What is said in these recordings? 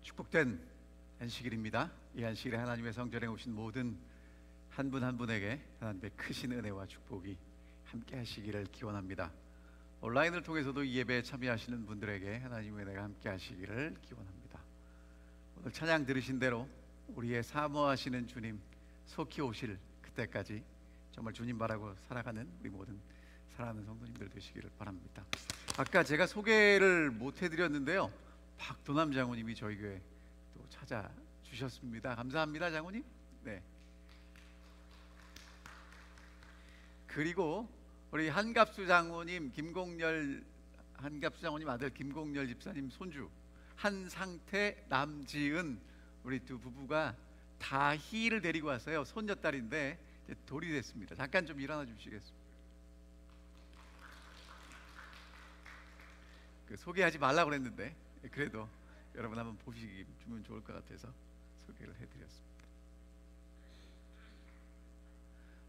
축복된 안식일입니다. 이 안식일에 하나님의 성전에 오신 모든 한 분 한 분에게 하나님의 크신 은혜와 축복이 함께 하시기를 기원합니다. 온라인을 통해서도 이 예배에 참여하시는 분들에게 하나님의 은혜가 함께 하시기를 기원합니다. 오늘 찬양 들으신 대로 우리의 사모하시는 주님 속히 오실 그때까지 정말 주님 바라고 살아가는 우리 모든 사랑하는 성도님들 되시기를 바랍니다. 아까 제가 소개를 못 해드렸는데요, 박도남 장로님이 저희 교회 또 찾아주셨습니다. 감사합니다, 장로님. 네. 그리고 우리 한갑수 장로님, 한갑수 장로님 아들 김공열 집사님 손주 한상태, 남지은 우리 두 부부가 다희를 데리고 왔어요. 손녀딸인데 이제 돌이 됐습니다. 잠깐 좀 일어나 주시겠습니까? 소개하지 말라고 그랬는데 그래도 여러분 한번 보시면 좋을 것 같아서 소개를 해드렸습니다.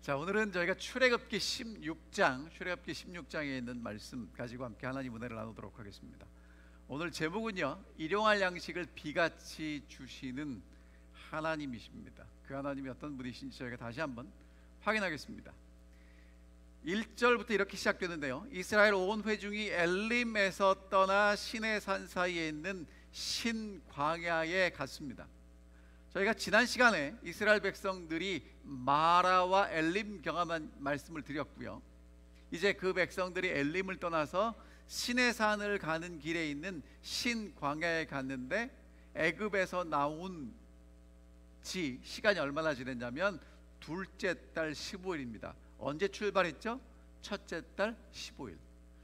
자, 오늘은 저희가 출애굽기 16장에 있는 말씀 가지고 함께 하나님 은혜를 나누도록 하겠습니다. 오늘 제목은요, 일용할 양식을 비같이 주시는 하나님이십니다. 그 하나님이 어떤 분이신지 저희가 다시 한번 확인하겠습니다. 1절부터 이렇게 시작되는데요, 이스라엘 온 회중이 엘림에서 떠나 시내산 사이에 있는 신광야에 갔습니다. 저희가 지난 시간에 이스라엘 백성들이 마라와 엘림 경험한 말씀을 드렸고요, 이제 그 백성들이 엘림을 떠나서 시내산을 가는 길에 있는 신광야에 갔는데 애굽에서 나온 지 시간이 얼마나 지났냐면 둘째 달 15일입니다. 언제 출발했죠? 첫째 달 15일.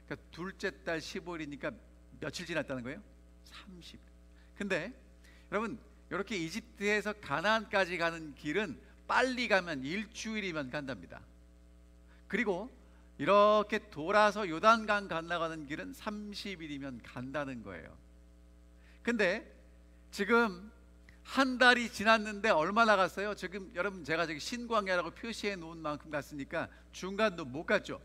그러니까 둘째 달 15일이니까 며칠 지났다는 거예요? 30일. 근데 여러분, 이렇게 이집트에서 가나안까지 가는 길은 빨리 가면 일주일이면 간답니다. 그리고 이렇게 돌아서 요단강 건너가는 길은 30일이면 간다는 거예요. 근데 지금 한 달이 지났는데 얼마나 갔어요? 지금 여러분, 제가 저기 신광야라고 표시해 놓은 만큼 갔으니까 중간도 못 갔죠.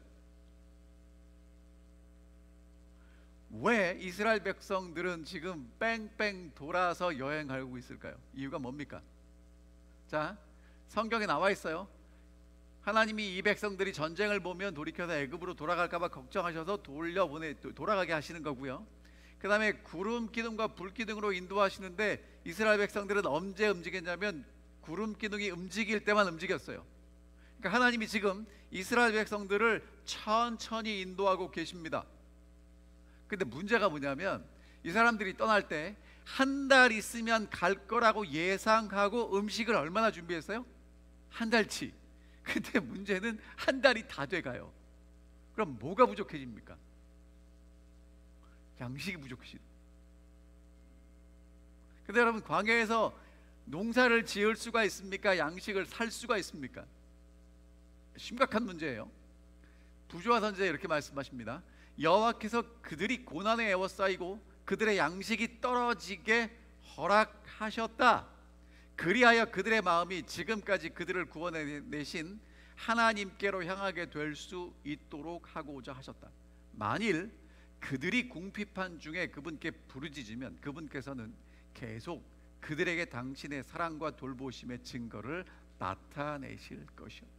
왜 이스라엘 백성들은 지금 뺑뺑 돌아서 여행 가고 있을까요? 이유가 뭡니까? 자, 성경에 나와 있어요. 하나님이 이 백성들이 전쟁을 보면 돌이켜서 애굽으로 돌아갈까봐 걱정하셔서 돌아가게 하시는 거고요, 그 다음에 구름 기둥과 불 기둥으로 인도하시는데 이스라엘 백성들은 언제 움직였냐면 구름 기둥이 움직일 때만 움직였어요. 그러니까 하나님이 지금 이스라엘 백성들을 천천히 인도하고 계십니다. 근데 문제가 뭐냐면 이 사람들이 떠날 때 한 달 있으면 갈 거라고 예상하고 음식을 얼마나 준비했어요? 한 달치. 근데 문제는 한 달이 다 돼가요. 그럼 뭐가 부족해집니까? 양식이 부족해지죠. 근데 여러분, 광야에서 농사를 지을 수가 있습니까? 양식을 살 수가 있습니까? 심각한 문제예요. 부조화 선지자 이렇게 말씀하십니다. 여호와께서 그들이 고난에 에워싸이고 그들의 양식이 떨어지게 허락하셨다. 그리하여 그들의 마음이 지금까지 그들을 구원해내신 하나님께로 향하게 될 수 있도록 하고자 하셨다. 만일 그들이 궁핍한 중에 그분께 부르짖으면 그분께서는 계속 그들에게 당신의 사랑과 돌보심의 증거를 나타내실 것이었다.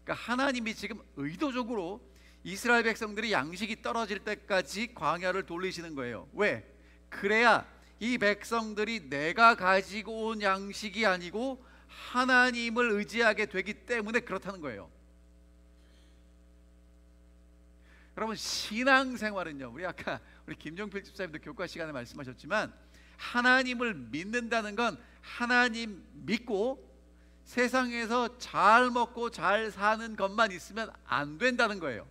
그러니까 하나님이 지금 의도적으로 이스라엘 백성들이 양식이 떨어질 때까지 광야를 돌리시는 거예요. 왜? 그래야 이 백성들이 내가 가지고 온 양식이 아니고 하나님을 의지하게 되기 때문에 그렇다는 거예요. 여러분, 신앙생활은요, 우리 아까 우리 김종필 집사님도 교과 시간에 말씀하셨지만 하나님을 믿는다는 건 하나님 믿고 세상에서 잘 먹고 잘 사는 것만 있으면 안 된다는 거예요.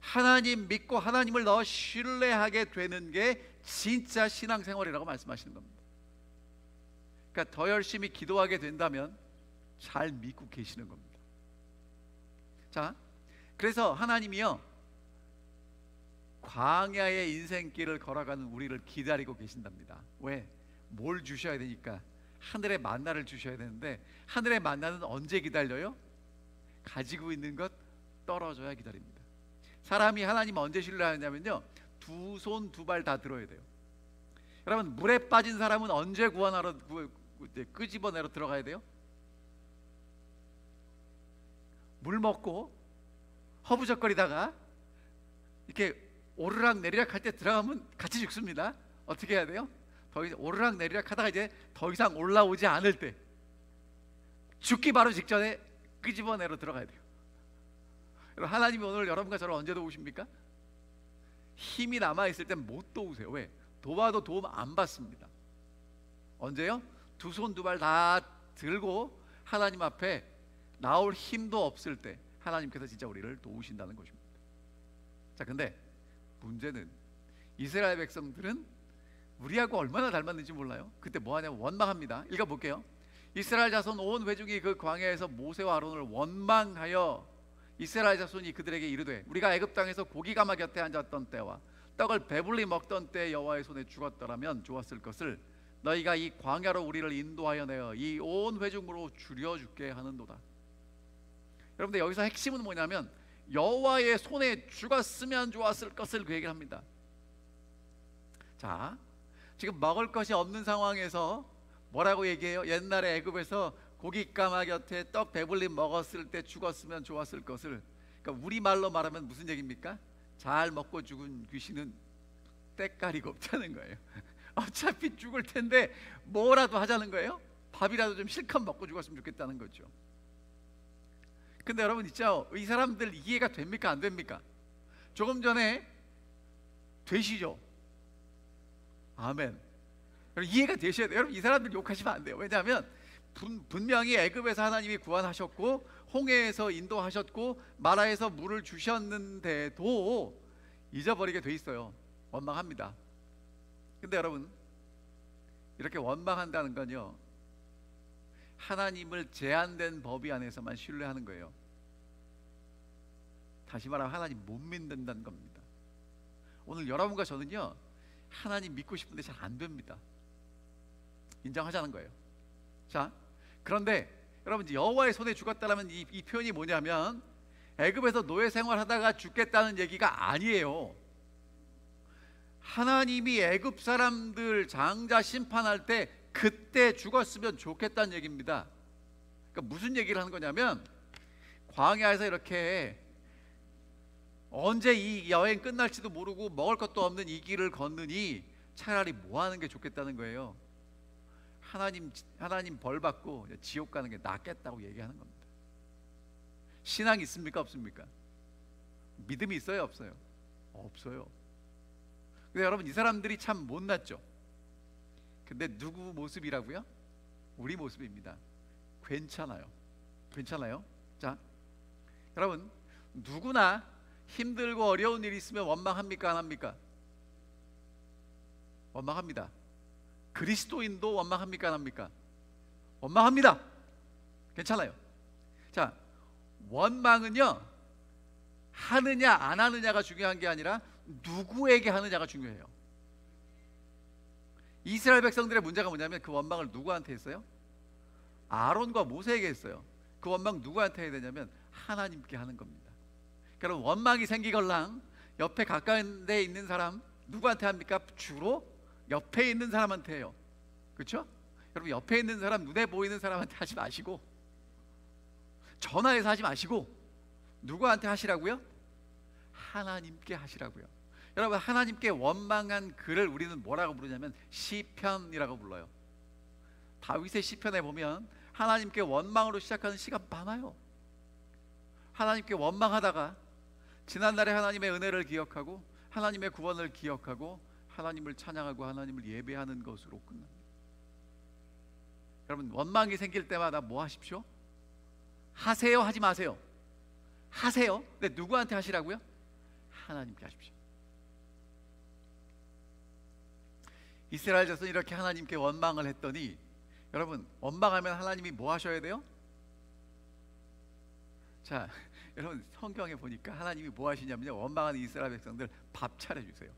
하나님 믿고 하나님을 더 신뢰하게 되는 게 진짜 신앙생활이라고 말씀하시는 겁니다. 그러니까 더 열심히 기도하게 된다면 잘 믿고 계시는 겁니다. 자, 그래서 하나님이요, 광야의 인생길을 걸어가는 우리를 기다리고 계신답니다. 왜? 뭘 주셔야 되니까 하늘의 만나를 주셔야 되는데 하늘의 만나는 언제 기다려요? 가지고 있는 것 떨어져야 기다립니다. 사람이 하나님 언제 신뢰하냐면요, 두 손 두 발 다 들어야 돼요. 여러분, 물에 빠진 사람은 언제 구원하러 끄집어내러 들어가야 돼요? 물 먹고 허부적거리다가 이렇게 오르락 내리락 할 때 들어가면 같이 죽습니다. 어떻게 해야 돼요? 더 이상 오르락 내리락 하다가 이제 더 이상 올라오지 않을 때, 죽기 바로 직전에 끄집어내러 들어가야 돼요. 여러분, 하나님이 오늘 여러분과 저를 언제 도우십니까? 힘이 남아있을 땐 못 도우세요. 왜? 도와도 도움 안 받습니다. 언제요? 두 손 두 발 다 들고 하나님 앞에 나올 힘도 없을 때 하나님께서 진짜 우리를 도우신다는 것입니다. 자, 근데 문제는 이스라엘 백성들은 우리하고 얼마나 닮았는지 몰라요. 그때 뭐 하냐면 원망합니다. 읽어볼게요. 이스라엘 자손 온 회중이 그 광야에서 모세와 아론을 원망하여 이스라엘 자손이 그들에게 이르되 우리가 애굽 땅에서 고기 가마 곁에 앉았던 때와 떡을 배불리 먹던 때 여호와의 손에 죽었더라면 좋았을 것을 너희가 이 광야로 우리를 인도하여 내어 이 온 회중으로 줄여줄게 하는도다. 여러분들, 여기서 핵심은 뭐냐면 여호와의 손에 죽었으면 좋았을 것을 그 얘기를 합니다. 자, 지금 먹을 것이 없는 상황에서 뭐라고 얘기해요? 옛날에 애굽에서 고기 가마 곁에 떡 배불리 먹었을 때 죽었으면 좋았을 것을. 그러니까 우리말로 말하면 무슨 얘기입니까? 잘 먹고 죽은 귀신은 때가리가 없다는 거예요. 어차피 죽을 텐데 뭐라도 하자는 거예요. 밥이라도 좀 실컷 먹고 죽었으면 좋겠다는 거죠. 근데 여러분 있죠, 이 사람들 이해가 됩니까? 안 됩니까? 조금 전에 되시죠? 아멘. 이해가 되셔야 돼요. 여러분, 이 사람들 욕하시면 안 돼요. 왜냐하면 분명히 애굽에서 하나님이 구원하셨고 홍해에서 인도하셨고 마라에서 물을 주셨는데도 잊어버리게 돼 있어요. 원망합니다. 근데 여러분, 이렇게 원망한다는 건요, 하나님을 제한된 법이 안에서만 신뢰하는 거예요. 다시 말하면 하나님 못 믿는다는 겁니다. 오늘 여러분과 저는요, 하나님 믿고 싶은데 잘 안 됩니다. 인정하자는 거예요. 자, 그런데 여러분, 여호와의 손에 죽었다라면 이 표현이 뭐냐면 애굽에서 노예 생활하다가 죽겠다는 얘기가 아니에요. 하나님이 애굽 사람들 장자 심판할 때 그때 죽었으면 좋겠다는 얘기입니다. 그러니까 무슨 얘기를 하는 거냐면 광야에서 이렇게 언제 이 여행 끝날지도 모르고 먹을 것도 없는 이 길을 걷느니 차라리 뭐 하는 게 좋겠다는 거예요. 하나님 벌 받고 지옥 가는 게 낫겠다고 얘기하는 겁니다. 신앙이 있습니까? 없습니까? 믿음이 있어요? 없어요? 없어요. 근데 여러분, 이 사람들이 참 못났죠. 근데 누구 모습이라고요? 우리 모습입니다. 괜찮아요. 괜찮아요? 자, 여러분, 누구나 힘들고 어려운 일이 있으면 원망합니까? 안 합니까? 원망합니다. 그리스도인도 원망합니까? 안 합니까? 원망합니다. 괜찮아요. 자, 원망은요, 하느냐 안 하느냐가 중요한 게 아니라 누구에게 하느냐가 중요해요. 이스라엘 백성들의 문제가 뭐냐면 그 원망을 누구한테 했어요? 아론과 모세에게 했어요. 그 원망 누구한테 해야 되냐면 하나님께 하는 겁니다. 그럼 원망이 생기걸랑 옆에 가까운 데 있는 사람 누구한테 합니까? 주로 옆에 있는 사람한테 해요. 그렇죠? 여러분, 옆에 있는 사람, 눈에 보이는 사람한테 하지 마시고, 전화해서 하지 마시고 누구한테 하시라고요? 하나님께 하시라고요. 여러분, 하나님께 원망한 글을 우리는 뭐라고 부르냐면 시편이라고 불러요. 다윗의 시편에 보면 하나님께 원망으로 시작하는 시가 많아요. 하나님께 원망하다가 지난날에 하나님의 은혜를 기억하고 하나님의 구원을 기억하고 하나님을 찬양하고 하나님을 예배하는 것으로 끝납니다. 여러분, 원망이 생길 때마다 뭐 하십시오? 하세요? 하지 마세요? 하세요. 근데 누구한테 하시라고요? 하나님께 하십시오. 이스라엘 자손이 이렇게 하나님께 원망을 했더니, 여러분, 원망하면 하나님이 뭐 하셔야 돼요? 자, 여러분, 성경에 보니까 하나님이 뭐 하시냐면요, 원망하는 이스라엘 백성들 밥 차려주세요.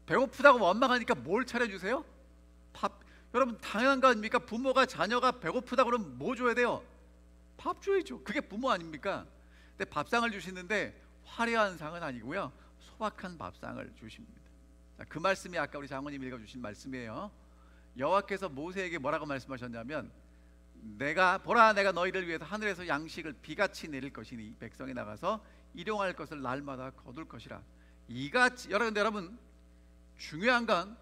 배고프다고 원망하니까 뭘 차려주세요? 밥. 여러분, 당연한 거 아닙니까? 부모가 자녀가 배고프다 그러면 뭐 줘야 돼요? 밥 줘야죠. 그게 부모 아닙니까? 근데 밥상을 주시는데 화려한 상은 아니고요, 소박한 밥상을 주십니다. 자, 그 말씀이 아까 우리 장모님 읽어주신 말씀이에요. 여호와께서 모세에게 뭐라고 말씀하셨냐면, 보라, 내가 너희를 위해서 하늘에서 양식을 비같이 내릴 것이니 백성이 나가서 일용할 것을 날마다 거둘 것이라. 이같이, 여러분 중요한 건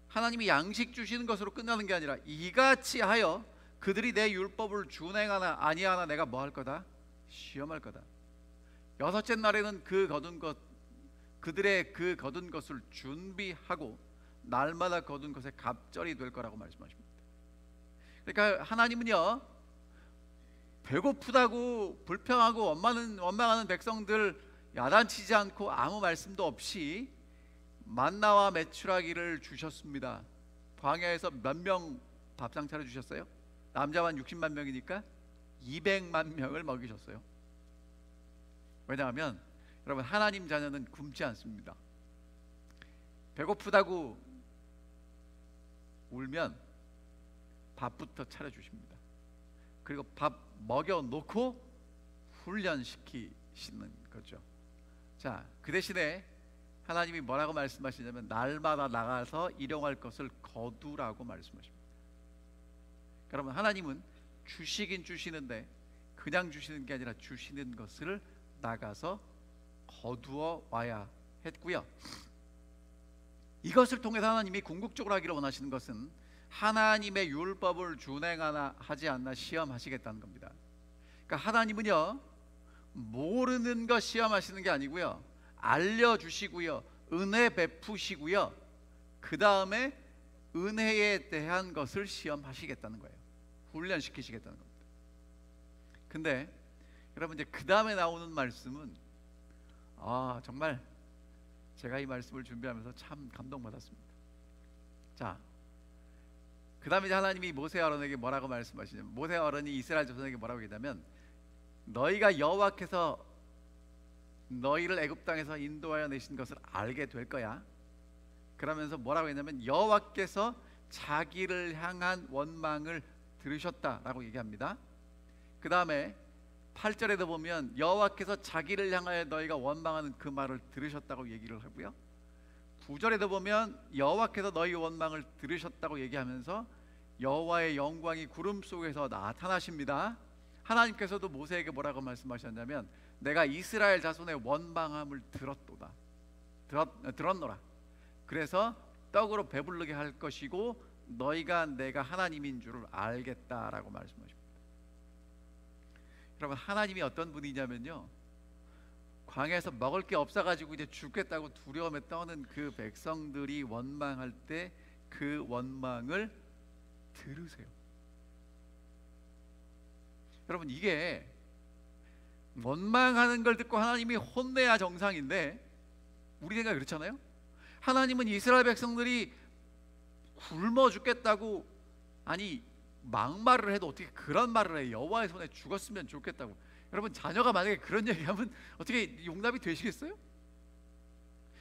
하나님이 양식 주시는 것으로 끝나는 게 아니라, 이같이 하여 그들이 내 율법을 준행하나 아니하나 내가 뭐 할 거다? 시험할 거다. 여섯째 날에는 그들의 그 거둔 것을 준비하고 날마다 거둔 것에 갑절이 될 거라고 말씀하십니다. 그러니까 하나님은요, 배고프다고 불평하고 원망하는 백성들 야단치지 않고 아무 말씀도 없이 만나와 메추라기를 주셨습니다. 광야에서 몇 명 밥상 차려 주셨어요? 남자만 60만 명이니까 200만 명을 먹이셨어요. 왜냐하면 여러분, 하나님 자녀는 굶지 않습니다. 배고프다고 울면 밥부터 차려주십니다. 그리고 밥 먹여놓고 훈련시키시는 거죠. 자, 그 대신에 하나님이 뭐라고 말씀하시냐면, 날마다 나가서 일용할 것을 거두라고 말씀하십니다. 여러분, 하나님은 주시긴 주시는데 그냥 주시는 게 아니라 주시는 것을 나가서 거두어 와야 했고요. 이것을 통해서 하나님이 궁극적으로 하기를 원하시는 것은 하나님의 율법을 준행하나 하지 않나 시험하시겠다는 겁니다. 그러니까 하나님은요, 모르는 것 시험하시는 게 아니고요, 알려주시고요, 은혜 베푸시고요, 그 다음에 은혜에 대한 것을 시험하시겠다는 거예요. 훈련시키시겠다는 겁니다. 근데 여러분, 이제 그 다음에 나오는 말씀은 정말 제가 이 말씀을 준비하면서 참 감동받았습니다. 자, 그 다음에 하나님이 모세와 아론에게 뭐라고 말씀하시냐면, 모세와 아론이 이스라엘 자손에게 뭐라고 얘기하냐면, 너희가 여호와께서 너희를 애굽 땅에서 인도하여 내신 것을 알게 될 거야. 그러면서 뭐라고 했냐면, 여호와께서 자기를 향한 원망을 들으셨다라고 얘기합니다. 그 다음에 8절에도 보면 여호와께서 자기를 향하여 너희가 원망하는 그 말을 들으셨다고 얘기를 하고요, 9절에도 보면 여호와께서 너희 원망을 들으셨다고 얘기하면서 여호와의 영광이 구름 속에서 나타나십니다. 하나님께서도 모세에게 뭐라고 말씀하셨냐면, 내가 이스라엘 자손의 원망함을 들었노라. 그래서 떡으로 배부르게 할 것이고 너희가 내가 하나님인 줄을 알겠다라고 말씀하십니다. 여러분, 하나님이 어떤 분이냐면요, 광야에서 먹을 게 없어가지고 이제 죽겠다고 두려움에 떠는 그 백성들이 원망할 때 그 원망을 들으세요. 여러분, 이게 원망하는 걸 듣고 하나님이 혼내야 정상인데, 우리 생각 그렇잖아요. 하나님은 이스라엘 백성들이 굶어 죽겠다고, 아니 막말을 해도 어떻게 그런 말을 해? 여호와의 손에 죽었으면 좋겠다고. 여러분, 자녀가 만약에 그런 얘기하면 어떻게 용납이 되시겠어요?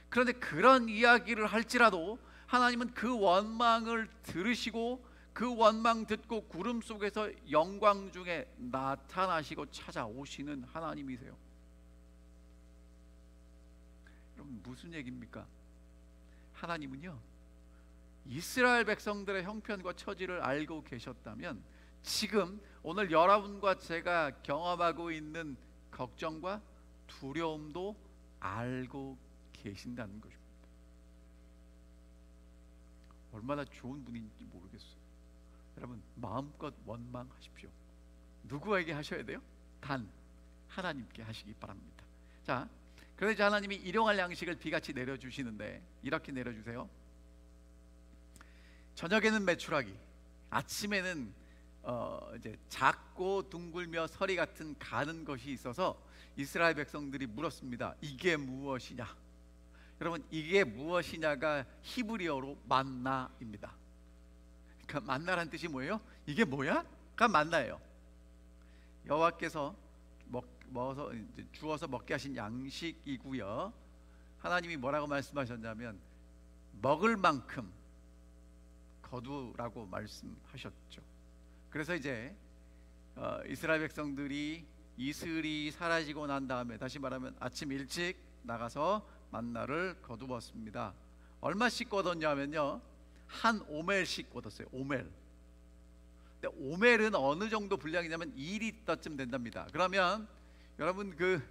그런데 그런 이야기를 할지라도 하나님은 그 원망을 들으시고 그 원망 듣고 구름 속에서 영광 중에 나타나시고 찾아오시는 하나님이세요. 여러분, 무슨 얘기입니까? 하나님은요, 이스라엘 백성들의 형편과 처지를 알고 계셨다면 지금 오늘 여러분과 제가 경험하고 있는 걱정과 두려움도 알고 계신다는 것입니다. 얼마나 좋은 분인지 모르겠어요. 여러분, 마음껏 원망하십시오. 누구에게 하셔야 돼요? 단 하나님께 하시기 바랍니다. 자, 그래서 이제 하나님이 일용할 양식을 비같이 내려주시는데, 이렇게 내려주세요. 저녁에는 메추라기, 아침에는 이제 작고 둥글며 서리 같은 가는 것이 있어서 이스라엘 백성들이 물었습니다. 이게 무엇이냐? 여러분, 이게 무엇이냐가 히브리어로 만나입니다. 그러니까 만나란 뜻이 뭐예요? 이게 뭐야? 가 만나예요. 여호와께서 주어서 먹게 하신 양식이고요, 하나님이 뭐라고 말씀하셨냐면, 먹을 만큼 거두라고 말씀하셨죠. 그래서 이제 이스라엘 백성들이 이슬이 사라지고 난 다음에, 다시 말하면 아침 일찍 나가서 만나를 거두었습니다. 얼마씩 거뒀냐면요, 한 오멜씩 거뒀어요. 오멜. 근데 오멜은 어느 정도 분량이냐면 2리터쯤 된답니다. 그러면 여러분 그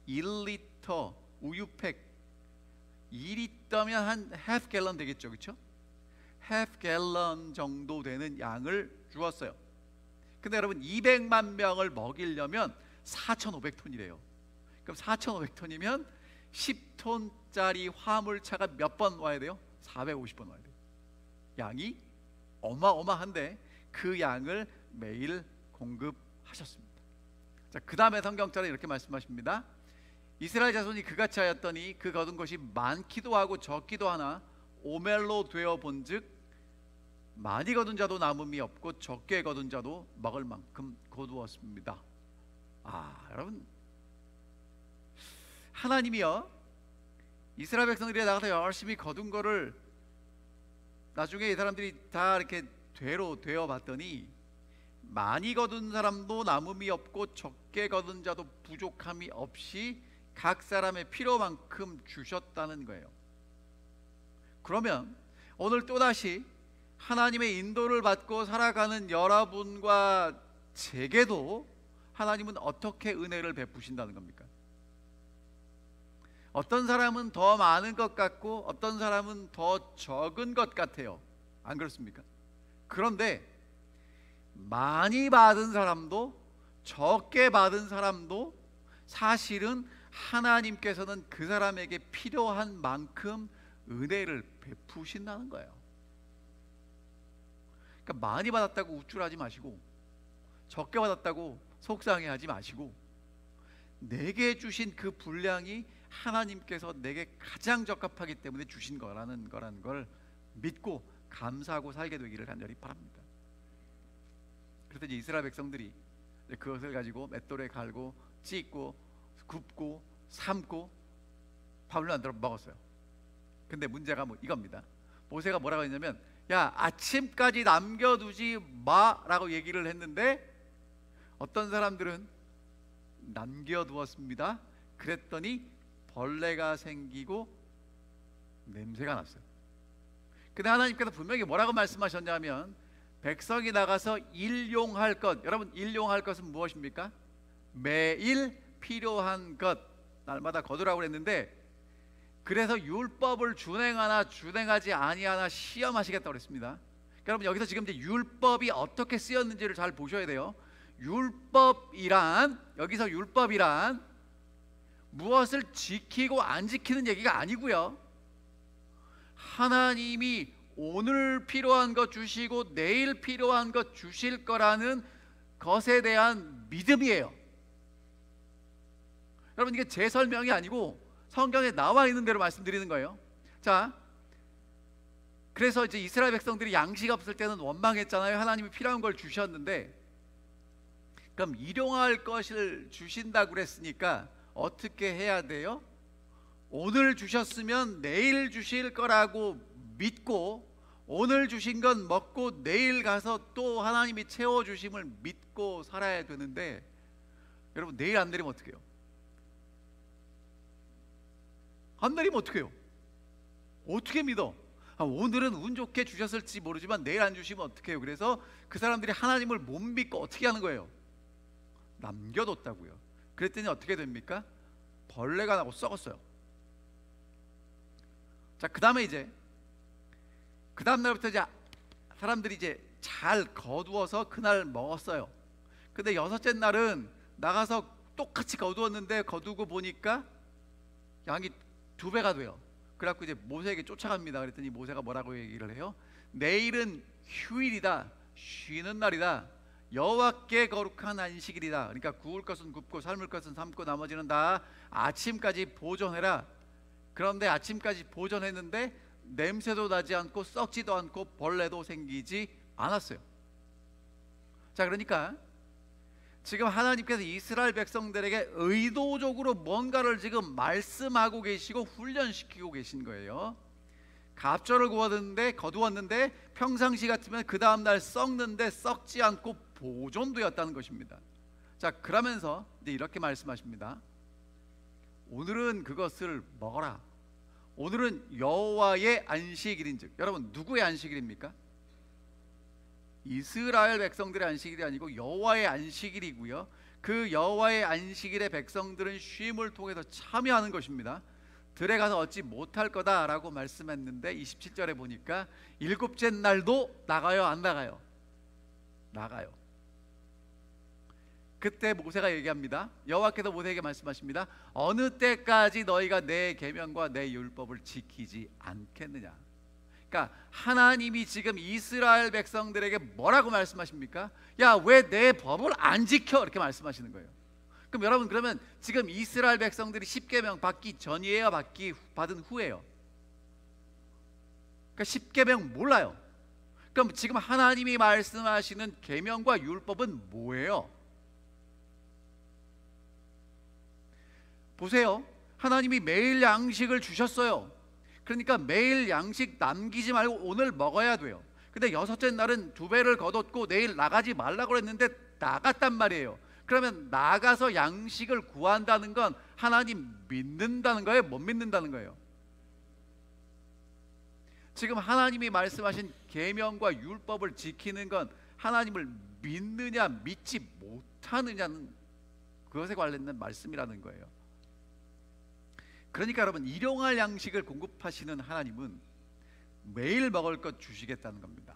1리터 우유팩 2리터면 한 half 갤런 되겠죠, 그렇죠? half 갤런 정도 되는 양을 주었어요. 근데 여러분 200만 명을 먹이려면 4,500톤이래요. 그럼 4,500톤이면 10톤짜리 화물차가 몇 번 와야 돼요? 450번 와야 돼요. 양이 어마어마한데 그 양을 매일 공급하셨습니다. 자, 그 다음에 성경처럼 이렇게 말씀하십니다. 이스라엘 자손이 그같이 하였더니 그 거둔 것이 많기도 하고 적기도 하나 오멜로 되어 본즉 많이 거둔 자도 남음이 없고 적게 거둔 자도 먹을 만큼 거두었습니다. 여러분, 하나님이요 이스라엘 백성들이 나가서 열심히 거둔 거를 나중에 이 사람들이 다 이렇게 되로 되어 봤더니 많이 거둔 사람도 남음이 없고 적게 거둔 자도 부족함이 없이 각 사람의 필요만큼 주셨다는 거예요. 그러면 오늘 또다시 하나님의 인도를 받고 살아가는 여러분과 제게도 하나님은 어떻게 은혜를 베푸신다는 겁니까? 어떤 사람은 더 많은 것 같고 어떤 사람은 더 적은 것 같아요. 안 그렇습니까? 그런데 많이 받은 사람도 적게 받은 사람도 사실은 하나님께서는 그 사람에게 필요한 만큼 은혜를 베푸신다는 거예요. 그러니까 많이 받았다고 우쭐하지 마시고 적게 받았다고 속상해하지 마시고 내게 주신 그 분량이 하나님께서 내게 가장 적합하기 때문에 주신 거라는 걸 믿고 감사하고 살게 되기를 간절히 바랍니다. 그래서 이제 이스라엘 백성들이 그것을 가지고 맷돌에 갈고 찢고 굽고 삶고 밥을 만들어 먹었어요. 근데 문제가 이겁니다. 모세가 뭐라고 했냐면 야, 아침까지 남겨두지 마라고 얘기를 했는데 어떤 사람들은 남겨두었습니다. 그랬더니 벌레가 생기고 냄새가 났어요. 근데 하나님께서 분명히 뭐라고 말씀하셨냐면 백성이 나가서 일용할 것, 여러분 일용할 것은 무엇입니까? 매일 필요한 것 날마다 거두라고 그랬는데 그래서 율법을 준행하나 준행하지 아니하나 시험하시겠다고 그랬습니다. 그러니까 여러분 여기서 지금 이제 율법이 어떻게 쓰였는지를 잘 보셔야 돼요. 여기서 율법이란 무엇을 지키고 안 지키는 얘기가 아니고요, 하나님이 오늘 필요한 것 주시고 내일 필요한 것 주실 거라는 것에 대한 믿음이에요. 여러분 이게 제 설명이 아니고 성경에 나와 있는 대로 말씀드리는 거예요. 자, 그래서 이제 이스라엘 백성들이 양식 없을 때는 원망했잖아요. 하나님이 필요한 걸 주셨는데 그럼 일용할 것을 주신다고 그랬으니까 어떻게 해야 돼요? 오늘 주셨으면 내일 주실 거라고 믿고 오늘 주신 건 먹고 내일 가서 또 하나님이 채워주심을 믿고 살아야 되는데 여러분 내일 안 내리면 어떡해요? 안 내리면 어떡해요? 어떻게 믿어? 오늘은 운 좋게 주셨을지 모르지만 내일 안 주시면 어떡해요? 그래서 그 사람들이 하나님을 못 믿고 어떻게 하는 거예요? 남겨뒀다고요. 그랬더니 어떻게 됩니까? 벌레가 나고 썩었어요. 자, 그 다음에 이제 그 다음 날부터 이제 사람들이 이제 잘 거두어서 그날 먹었어요. 근데 여섯째 날은 나가서 똑같이 거두었는데 거두고 보니까 양이 2배가 돼요. 그래갖고 이제 모세에게 쫓아갑니다. 그랬더니 모세가 뭐라고 얘기를 해요? 내일은 휴일이다, 쉬는 날이다, 여호와께 거룩한 안식일이다. 그러니까 구울 것은 굽고 삶을 것은 삶고 나머지는 다 아침까지 보존해라. 그런데 아침까지 보존했는데 냄새도 나지 않고 썩지도 않고 벌레도 생기지 않았어요. 자, 그러니까 지금 하나님께서 이스라엘 백성들에게 의도적으로 뭔가를 지금 말씀하고 계시고 훈련시키고 계신 거예요. 갑절을 거두었는데 평상시 같으면 그 다음날 썩는데 썩지 않고 보존되었다는 것입니다. 자, 그러면서 이제 이렇게 말씀하십니다. 오늘은 그것을 먹어라. 오늘은 여호와의 안식일인즉, 여러분 누구의 안식일입니까? 이스라엘 백성들의 안식일이 아니고 여호와의 안식일이고요. 그 여호와의 안식일에 백성들은 쉼을 통해서 참여하는 것입니다. 들에 가서 얻지 못할 거다라고 말씀했는데 27절에 보니까 일곱째 날도 나가요, 안 나가요? 나가요. 그때 모세가 얘기합니다. 여호와께서 모세에게 말씀하십니다. 어느 때까지 너희가 내 계명과 내 율법을 지키지 않겠느냐. 그러니까 하나님이 지금 이스라엘 백성들에게 뭐라고 말씀하십니까? 야, 왜 내 법을 안 지켜? 이렇게 말씀하시는 거예요. 그럼 여러분, 그러면 지금 이스라엘 백성들이 십계명 받기 전이에요, 받은 후예요? 그러니까 십계명 몰라요. 그럼 지금 하나님이 말씀하시는 계명과 율법은 뭐예요? 보세요. 하나님이 매일 양식을 주셨어요. 그러니까 매일 양식 남기지 말고 오늘 먹어야 돼요. 근데 여섯째 날은 2배를 거뒀고 내일 나가지 말라고 그랬는데 나갔단 말이에요. 그러면 나가서 양식을 구한다는 건 하나님 믿는다는 거예요? 못 믿는다는 거예요? 지금 하나님이 말씀하신 계명과 율법을 지키는 건 하나님을 믿느냐 믿지 못하느냐는 그것에 관련된 말씀이라는 거예요. 그러니까 여러분, 일용할 양식을 공급하시는 하나님은 매일 먹을 것 주시겠다는 겁니다.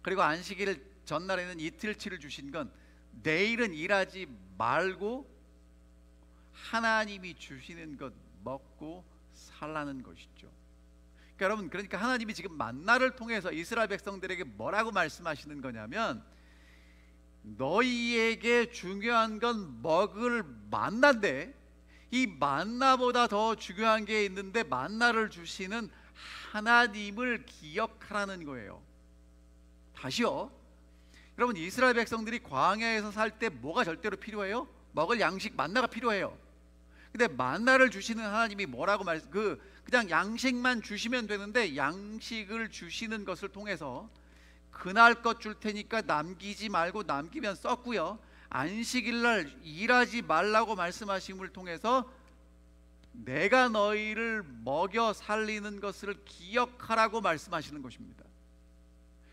그리고 안식일 전날에는 이틀치를 주신 건 내일은 일하지 말고 하나님이 주시는 것 먹고 살라는 것이죠. 그러니까 여러분, 그러니까 하나님이 지금 만나를 통해서 이스라엘 백성들에게 뭐라고 말씀하시는 거냐면, 너희에게 중요한 건 먹을 만나인데 이 만나보다 더 중요한 게 있는데 만나를 주시는 하나님을 기억하라는 거예요. 다시요. 여러분, 이스라엘 백성들이 광야에서 살 때 뭐가 절대로 필요해요? 먹을 양식 만나가 필요해요. 근데 만나를 주시는 하나님이 뭐라고 그냥 양식만 주시면 되는데 양식을 주시는 것을 통해서 그날 것 줄 테니까 남기지 말고 남기면 썩고요. 안식일날 일하지 말라고 말씀하심을 통해서 내가 너희를 먹여 살리는 것을 기억하라고 말씀하시는 것입니다.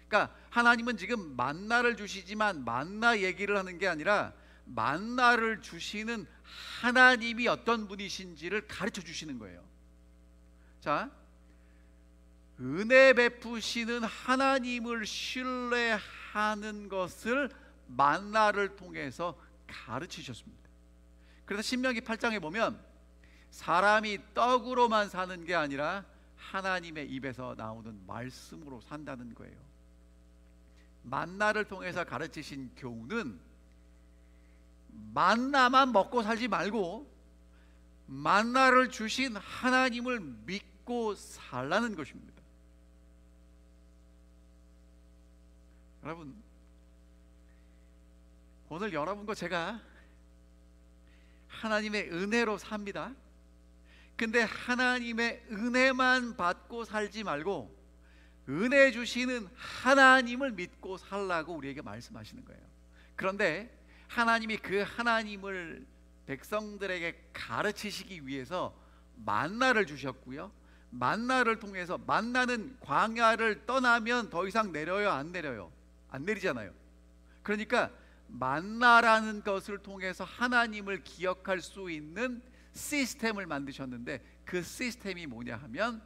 그러니까 하나님은 지금 만나를 주시지만 만나 얘기를 하는 게 아니라 만나를 주시는 하나님이 어떤 분이신지를 가르쳐 주시는 거예요. 자, 은혜 베푸시는 하나님을 신뢰하는 것을 만나를 통해서 가르치셨습니다. 그래서 신명기 8장에 보면 사람이 떡으로만 사는 게 아니라 하나님의 입에서 나오는 말씀으로 산다는 거예요. 만나를 통해서 가르치신 교훈은 만나만 먹고 살지 말고 만나를 주신 하나님을 믿고 살라는 것입니다. 여러분, 오늘 여러분과 제가 하나님의 은혜로 삽니다. 근데 하나님의 은혜만 받고 살지 말고 은혜 주시는 하나님을 믿고 살라고 우리에게 말씀하시는 거예요. 그런데 하나님이 그 하나님을 백성들에게 가르치시기 위해서 만나를 주셨고요. 만나를 통해서, 만나는 광야를 떠나면 더 이상 내려요, 안 내려요? 안 내리잖아요. 그러니까 만나라는 것을 통해서 하나님을 기억할 수 있는 시스템을 만드셨는데 그 시스템이 뭐냐 하면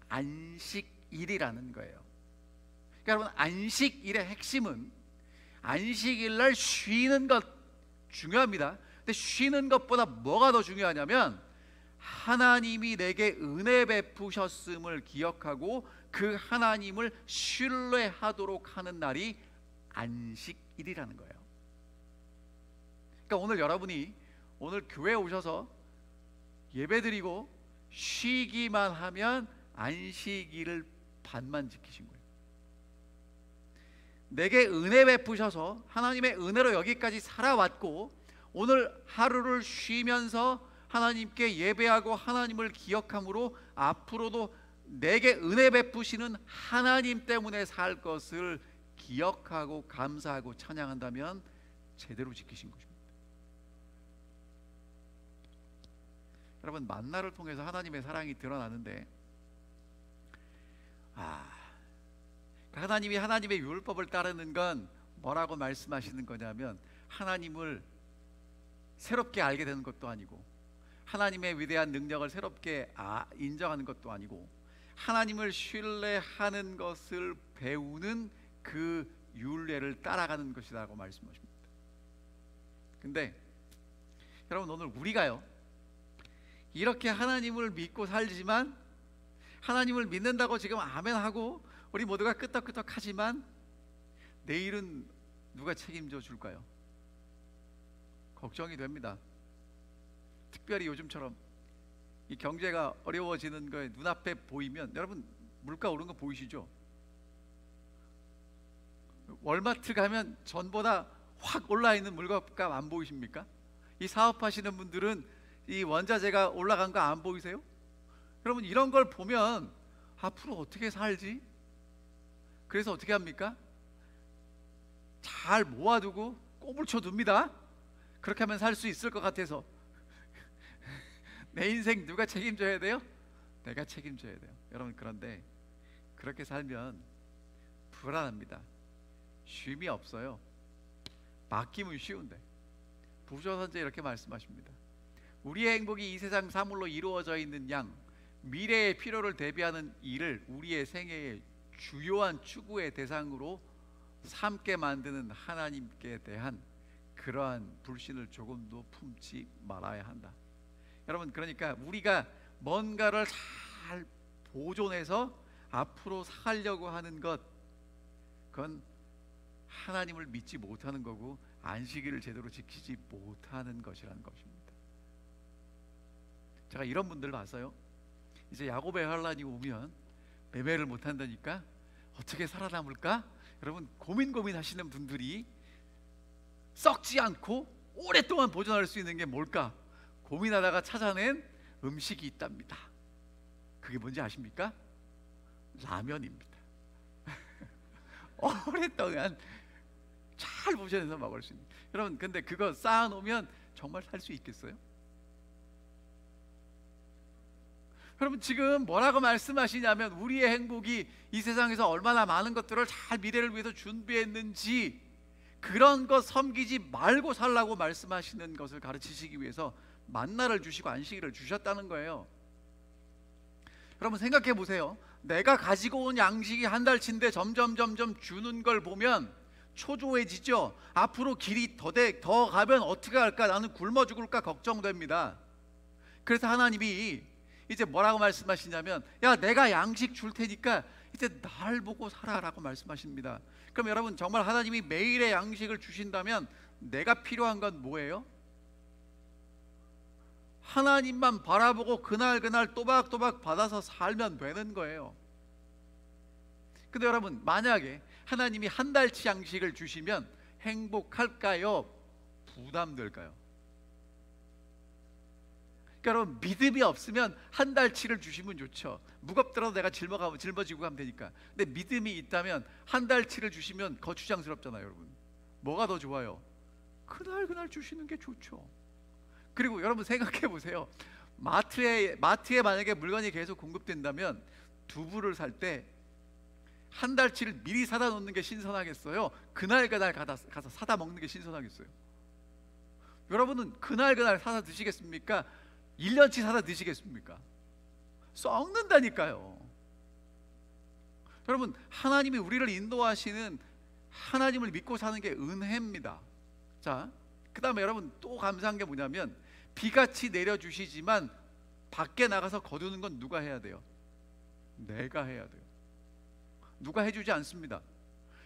안식일이라는 거예요. 그러니까 여러분, 안식일의 핵심은 안식일날 쉬는 것 중요합니다. 근데 쉬는 것보다 뭐가 더 중요하냐면 하나님이 내게 은혜 베푸셨음을 기억하고 그 하나님을 신뢰하도록 하는 날이 안식일이라는 거예요. 그러니까 오늘 여러분이 오늘 교회에 오셔서 예배드리고 쉬기만 하면 안식일을 반만 지키신 거예요. 내게 은혜 베푸셔서 하나님의 은혜로 여기까지 살아왔고 오늘 하루를 쉬면서 하나님께 예배하고 하나님을 기억함으로 앞으로도 내게 은혜 베푸시는 하나님 때문에 살 것을 기억하고 감사하고 찬양한다면 제대로 지키신 것입니다. 여러분, 만나를 통해서 하나님의 사랑이 드러나는데, 하나님이 하나님의 율법을 따르는 건 뭐라고 말씀하시는 거냐면, 하나님을 새롭게 알게 되는 것도 아니고, 하나님의 위대한 능력을 새롭게 인정하는 것도 아니고, 하나님을 신뢰하는 것을 배우는 그 율례를 따라가는 것이라고 말씀하십니다. 근데 여러분, 오늘 우리가요, 이렇게 하나님을 믿고 살지만, 하나님을 믿는다고 지금 아멘하고 우리 모두가 끄떡끄떡하지만, 내일은 누가 책임져 줄까요? 걱정이 됩니다. 특별히 요즘처럼 이 경제가 어려워지는 거에 눈앞에 보이면, 여러분, 물가 오른 거 보이시죠? 월마트 가면 전보다 확 올라 있는 물값 안 보이십니까? 이 사업하시는 분들은 이 원자재가 올라간 거 안 보이세요? 여러분, 이런 걸 보면 앞으로 어떻게 살지? 그래서 어떻게 합니까? 잘 모아두고 꼬불쳐 둡니다. 그렇게 하면 살 수 있을 것 같아서. 내 인생 누가 책임져야 돼요? 내가 책임져야 돼요. 여러분, 그런데 그렇게 살면 불안합니다. 쉼이 없어요. 맡기면 쉬운데. 부조선제 이렇게 말씀하십니다. 우리의 행복이 이 세상 사물로 이루어져 있는 양, 미래의 필요를 대비하는 일을 우리의 생애의 주요한 추구의 대상으로 삼게 만드는 하나님께 대한 그러한 불신을 조금도 품지 말아야 한다. 여러분, 그러니까 우리가 뭔가를 잘 보존해서 앞으로 살려고 하는 것, 그건 하나님을 믿지 못하는 거고, 안식일을 제대로 지키지 못하는 것이라는 것입니다. 제가 이런 분들 봤어요. 이제 야곱의 환란이 오면 매매를 못한다니까 어떻게 살아남을까? 여러분, 고민하시는 분들이 썩지 않고 오랫동안 보존할 수 있는 게 뭘까? 고민하다가 찾아낸 음식이 있답니다. 그게 뭔지 아십니까? 라면입니다. 오랫동안 잘 보존해서 먹을 수 있는. 여러분, 근데 그거 쌓아놓으면 정말 살 수 있겠어요? 여러분, 지금 뭐라고 말씀하시냐면, 우리의 행복이 이 세상에서 얼마나 많은 것들을 잘 미래를 위해서 준비했는지, 그런 것 섬기지 말고 살라고 말씀하시는 것을 가르치시기 위해서 만나를 주시고 안식일을 주셨다는 거예요. 여러분, 생각해 보세요. 내가 가지고 온 양식이 한 달치인데 점점 주는 걸 보면 초조해지죠. 앞으로 길이 더 가면 어떻게 할까? 나는 굶어 죽을까 걱정됩니다. 그래서 하나님이 이제 뭐라고 말씀하시냐면, 야, 내가 양식 줄 테니까 이제 날 보고 살아라고 말씀하십니다. 그럼 여러분, 정말 하나님이 매일의 양식을 주신다면 내가 필요한 건 뭐예요? 하나님만 바라보고 그날 또박또박 받아서 살면 되는 거예요. 근데 여러분, 만약에 하나님이 한 달치 양식을 주시면 행복할까요? 부담될까요? 그러니까 여러분, 믿음이 없으면 한 달치를 주시면 좋죠. 무겁더라도 내가 짊어지고 가면 되니까. 근데 믿음이 있다면 한 달치를 주시면 거추장스럽잖아요. 여러분, 뭐가 더 좋아요? 그날 주시는 게 좋죠. 그리고 여러분, 생각해 보세요. 마트에 만약에 물건이 계속 공급된다면 두부를 살 때 한 달치를 미리 사다 놓는 게 신선하겠어요? 그날 가서 사다 먹는 게 신선하겠어요? 여러분은 그날 사다 드시겠습니까? 1년치 사다 드시겠습니까? 썩는다니까요. 여러분, 하나님이 우리를 인도하시는, 하나님을 믿고 사는 게 은혜입니다. 자, 그 다음에 여러분, 또 감사한 게 뭐냐면, 비같이 내려주시지만 밖에 나가서 거두는 건 누가 해야 돼요? 내가 해야 돼요. 누가 해주지 않습니다.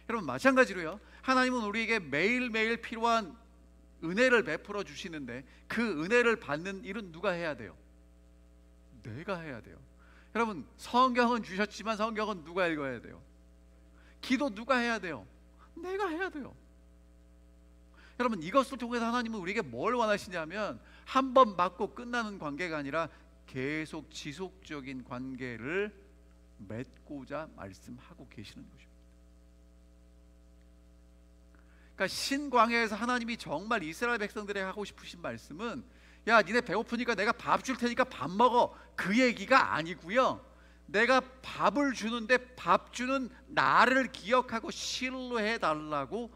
여러분, 마찬가지로요, 하나님은 우리에게 매일매일 필요한 은혜를 베풀어 주시는데, 그 은혜를 받는 일은 누가 해야 돼요? 내가 해야 돼요. 여러분, 성경은 주셨지만 성경은 누가 읽어야 돼요? 기도 누가 해야 돼요? 내가 해야 돼요. 여러분, 이것을 통해서 하나님은 우리에게 뭘 원하시냐면, 한 번 받고 끝나는 관계가 아니라 계속 지속적인 관계를 맺고자 말씀하고 계시는 것입니다. 그러니까 신광야에서 하나님이 정말 이스라엘 백성들에게 하고 싶으신 말씀은, 야, 니네 배고프니까 내가 밥 줄 테니까 밥 먹어, 그 얘기가 아니고요. 내가 밥을 주는데 밥 주는 나를 기억하고 신뢰해 달라고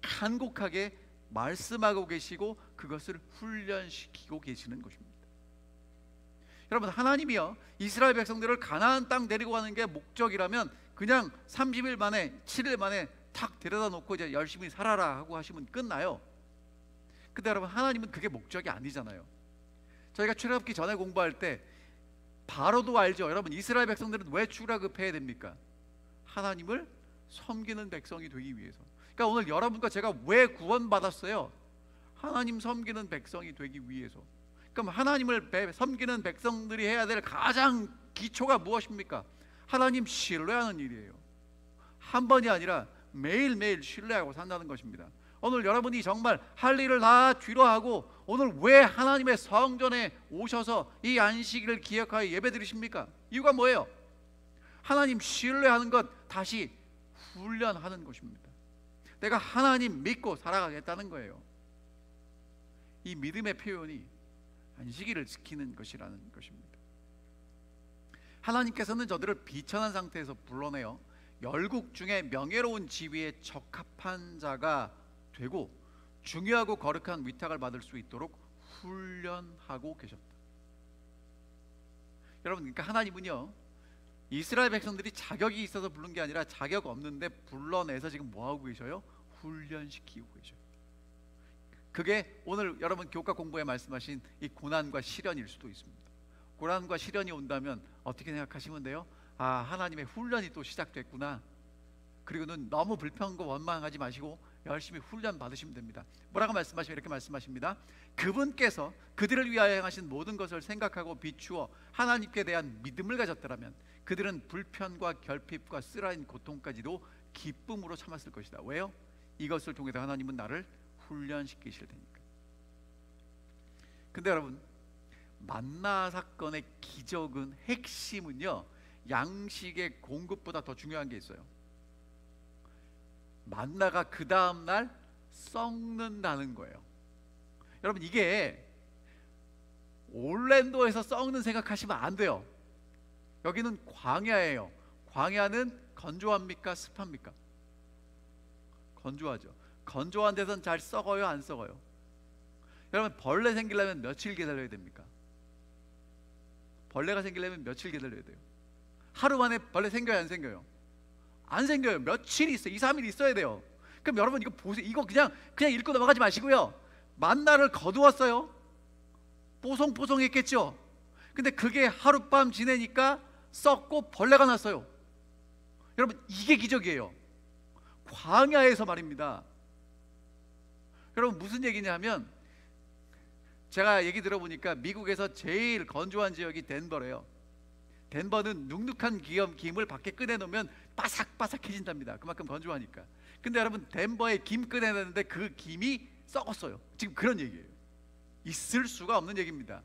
간곡하게 말씀하고 계시고 그것을 훈련시키고 계시는 것입니다. 여러분, 하나님이요 이스라엘 백성들을 가나안 땅 데리고 가는 게 목적이라면 그냥 30일 만에 7일 만에 탁 데려다 놓고 이제 열심히 살아라 하고 하시면 끝나요. 근데 여러분, 하나님은 그게 목적이 아니잖아요. 저희가 출애굽기 전에 공부할 때 바로도 알죠. 여러분, 이스라엘 백성들은 왜 출애굽해야 됩니까? 하나님을 섬기는 백성이 되기 위해서. 그러니까 오늘 여러분과 제가 왜 구원받았어요? 하나님 섬기는 백성이 되기 위해서. 그럼 하나님을 섬기는 백성들이 해야 될 가장 기초가 무엇입니까? 하나님 신뢰하는 일이에요. 한 번이 아니라 매일매일 신뢰하고 산다는 것입니다. 오늘 여러분이 정말 할 일을 다 뒤로하고 오늘 왜 하나님의 성전에 오셔서 이 안식일을 기억하여 예배드리십니까? 이유가 뭐예요? 하나님 신뢰하는 것 다시 훈련하는 것입니다. 내가 하나님 믿고 살아가겠다는 거예요. 이 믿음의 표현이 안식일을 지키는 것이라는 것입니다. 하나님께서는 저들을 비천한 상태에서 불러내어 열국 중에 명예로운 지위에 적합한 자가 되고 중요하고 거룩한 위탁을 받을 수 있도록 훈련하고 계셨다. 여러분, 그러니까 하나님은요 이스라엘 백성들이 자격이 있어서 부른 게 아니라 자격 없는데 불러내서 지금 뭐하고 계셔요? 훈련시키고 계셔요. 그게 오늘 여러분 교과 공부에 말씀하신 이 고난과 시련일 수도 있습니다. 고난과 시련이 온다면 어떻게 생각하시면 돼요? 아, 하나님의 훈련이 또 시작됐구나. 그리고는 너무 불평과 원망하지 마시고 열심히 훈련 받으시면 됩니다. 뭐라고 말씀하시면 이렇게 말씀하십니다. 그분께서 그들을 위하여 행하신 모든 것을 생각하고 비추어 하나님께 대한 믿음을 가졌더라면 그들은 불편과 결핍과 쓰라린 고통까지도 기쁨으로 참았을 것이다. 왜요? 이것을 통해서 하나님은 나를 훈련시키실 테니까. 근데 여러분, 만나 사건의 기적은 핵심은요 양식의 공급보다 더 중요한 게 있어요. 만나가 그 다음날 썩는다는 거예요. 여러분, 이게 올랜도에서 썩는 생각하시면 안 돼요. 여기는 광야예요. 광야는 건조합니까? 습합니까? 건조하죠. 건조한 데선 잘 썩어요? 안 썩어요? 여러분, 벌레 생기려면 며칠 기다려야 됩니까? 벌레가 생기려면 며칠 기다려야 돼요? 하루 만에 벌레 생겨요? 안 생겨요? 안 생겨요. 며칠 있어요. 2, 3일 있어야 돼요. 그럼 여러분 이거 보세요. 이거 그냥 읽고 넘어가지 마시고요. 만나를 거두었어요. 뽀송뽀송했겠죠. 근데 그게 하룻밤 지내니까 썩고 벌레가 났어요. 여러분, 이게 기적이에요. 광야에서 말입니다. 여러분, 무슨 얘기냐면 제가 얘기 들어보니까 미국에서 제일 건조한 지역이 덴버래요. 덴버는 눅눅한 김을 밖에 꺼내놓으면 바삭바삭해진답니다. 그만큼 건조하니까. 근데 여러분, 덴버에 김 꺼내놨는데 그 김이 썩었어요. 지금 그런 얘기예요. 있을 수가 없는 얘기입니다.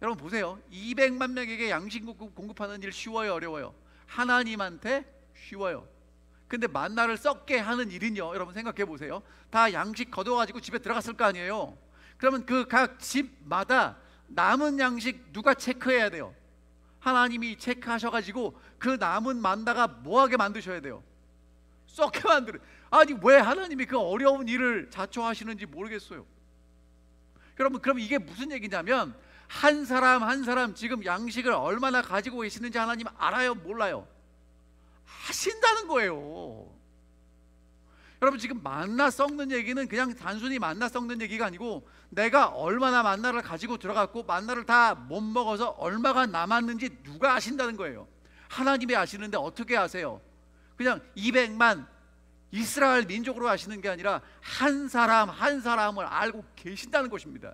여러분 보세요. 200만 명에게 양식 공급하는 일 쉬워요, 어려워요? 하나님한테 쉬워요. 근데 만나를 썩게 하는 일은요, 여러분 생각해 보세요. 다 양식 거둬가지고 집에 들어갔을 거 아니에요. 그러면 그 각 집마다 남은 양식 누가 체크해야 돼요? 하나님이 체크하셔가지고 그 남은 만나가 뭐하게 만드셔야 돼요? 썩게 만들어요. 아니, 왜 하나님이 그 어려운 일을 자초하시는지 모르겠어요. 여러분, 그럼 이게 무슨 얘기냐면 한 사람 한 사람 지금 양식을 얼마나 가지고 계시는지 하나님 알아요? 몰라요? 하신다는 거예요. 여러분, 지금 만나 썩는 얘기는 그냥 단순히 만나 썩는 얘기가 아니고 내가 얼마나 만나를 가지고 들어갔고 만나를 다 못 먹어서 얼마가 남았는지 누가 아신다는 거예요? 하나님이 아시는데 어떻게 아세요? 그냥 200만 이스라엘 민족으로 아시는 게 아니라 한 사람 한 사람을 알고 계신다는 것입니다.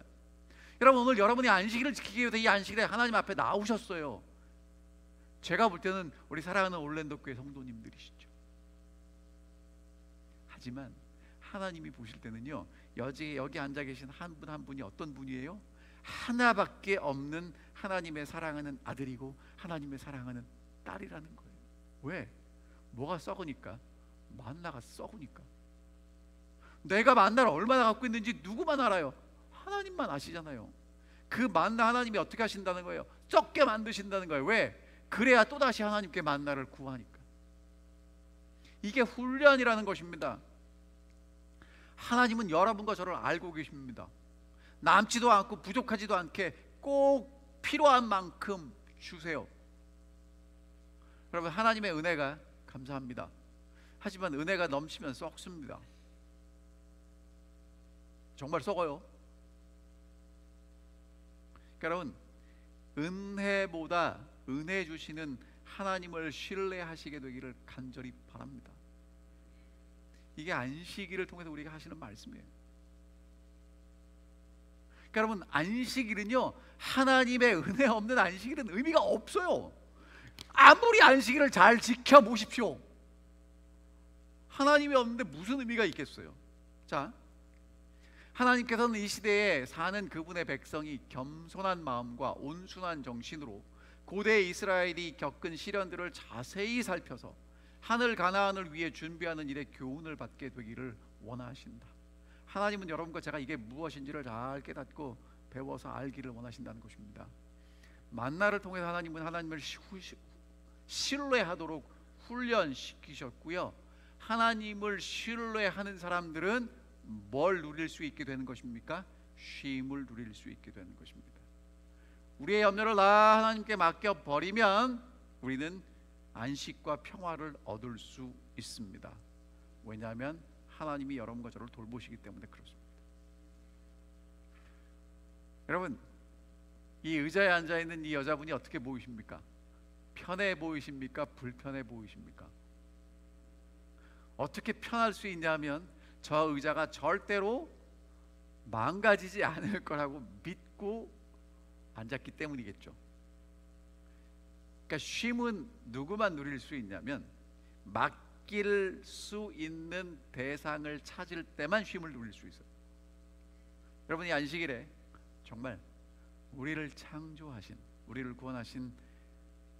여러분, 오늘 여러분이 안식일을 지키기 위해서 이 안식일에 하나님 앞에 나오셨어요. 제가 볼 때는 우리 사랑하는 올랜도 교회 성도님들이시죠. 하지만 하나님이 보실 때는요, 여기 앉아 계신 한 분 한 분이 어떤 분이에요? 하나밖에 없는 하나님의 사랑하는 아들이고 하나님의 사랑하는 딸이라는 거예요. 왜? 뭐가 썩으니까? 만나가 썩으니까. 내가 만나를 얼마나 갖고 있는지 누구만 알아요? 하나님만 아시잖아요. 그 만나 하나님이 어떻게 하신다는 거예요? 적게 만드신다는 거예요. 왜? 그래야 또다시 하나님께 만나를 구하니까. 이게 훈련이라는 것입니다. 하나님은 여러분과 저를 알고 계십니다. 남지도 않고 부족하지도 않게 꼭 필요한 만큼 주세요. 여러분, 하나님의 은혜가 감사합니다. 하지만 은혜가 넘치면 썩습니다. 정말 썩어요. 여러분, 은혜보다 은혜 주시는 하나님을 신뢰하시게 되기를 간절히 바랍니다. 이게 안식일을 통해서 우리가 하시는 말씀이에요. 여러분, 안식일은요, 하나님의 은혜 없는 안식일은 의미가 없어요. 아무리 안식일을 잘 지켜보십시오, 하나님이 없는데 무슨 의미가 있겠어요? 자, 하나님께서는 이 시대에 사는 그분의 백성이 겸손한 마음과 온순한 정신으로 고대 이스라엘이 겪은 시련들을 자세히 살펴서 하늘 가나안을 위해 준비하는 일에 교훈을 받게 되기를 원하신다. 하나님은 여러분과 제가 이게 무엇인지를 잘 깨닫고 배워서 알기를 원하신다는 것입니다. 만나를 통해서 하나님은 하나님을 신뢰하도록 훈련시키셨고요, 하나님을 신뢰하는 사람들은 뭘 누릴 수 있게 되는 것입니까? 쉼을 누릴 수 있게 되는 것입니다. 우리의 염려를 다 하나님께 맡겨버리면 우리는 안식과 평화를 얻을 수 있습니다. 왜냐하면 하나님이 여러분과 저를 돌보시기 때문에 그렇습니다. 여러분, 이 의자에 앉아있는 이 여자분이 어떻게 보이십니까? 편해 보이십니까? 불편해 보이십니까? 어떻게 편할 수 있냐면 저 의자가 절대로 망가지지 않을 거라고 믿고 앉았기 때문이겠죠. 그러니까 쉼은 누구만 누릴 수 있냐면 맡길 수 있는 대상을 찾을 때만 쉼을 누릴 수 있어요. 여러분이 안식일에 정말 우리를 창조하신, 우리를 구원하신,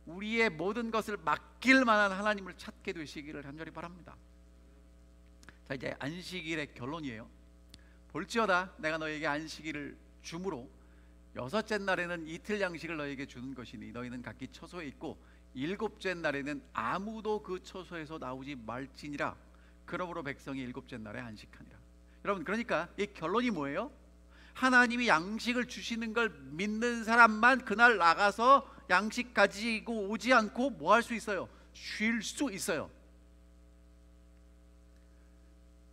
우리의 모든 것을 맡길 만한 하나님을 찾게 되시기를 간절히 바랍니다. 자, 이제 안식일의 결론이에요. 볼지어다 내가 너에게 안식일을 주므로 여섯째 날에는 이틀 양식을 너에게 주는 것이니 너희는 각기 처소에 있고 일곱째 날에는 아무도 그 처소에서 나오지 말지니라. 그러므로 백성이 일곱째 날에 안식하니라. 여러분, 그러니까 이 결론이 뭐예요? 하나님이 양식을 주시는 걸 믿는 사람만 그날 나가서 양식 가지고 오지 않고 뭐 할 수 있어요? 쉴 수 있어요.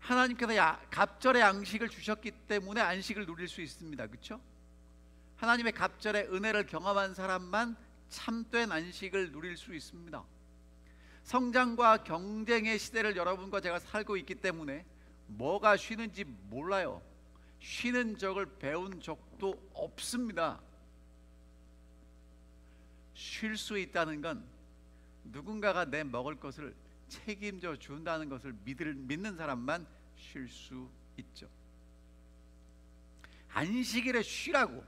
하나님께서 갑절의 양식을 주셨기 때문에 안식을 누릴 수 있습니다. 그렇죠? 하나님의 갑절의 은혜를 경험한 사람만 참된 안식을 누릴 수 있습니다. 성장과 경쟁의 시대를 여러분과 제가 살고 있기 때문에 뭐가 쉬는지 몰라요. 쉬는 적을 배운 적도 없습니다. 쉴 수 있다는 건 누군가가 내 먹을 것을 책임져 준다는 것을 믿는 사람만 쉴 수 있죠. 안식일에 쉬라고,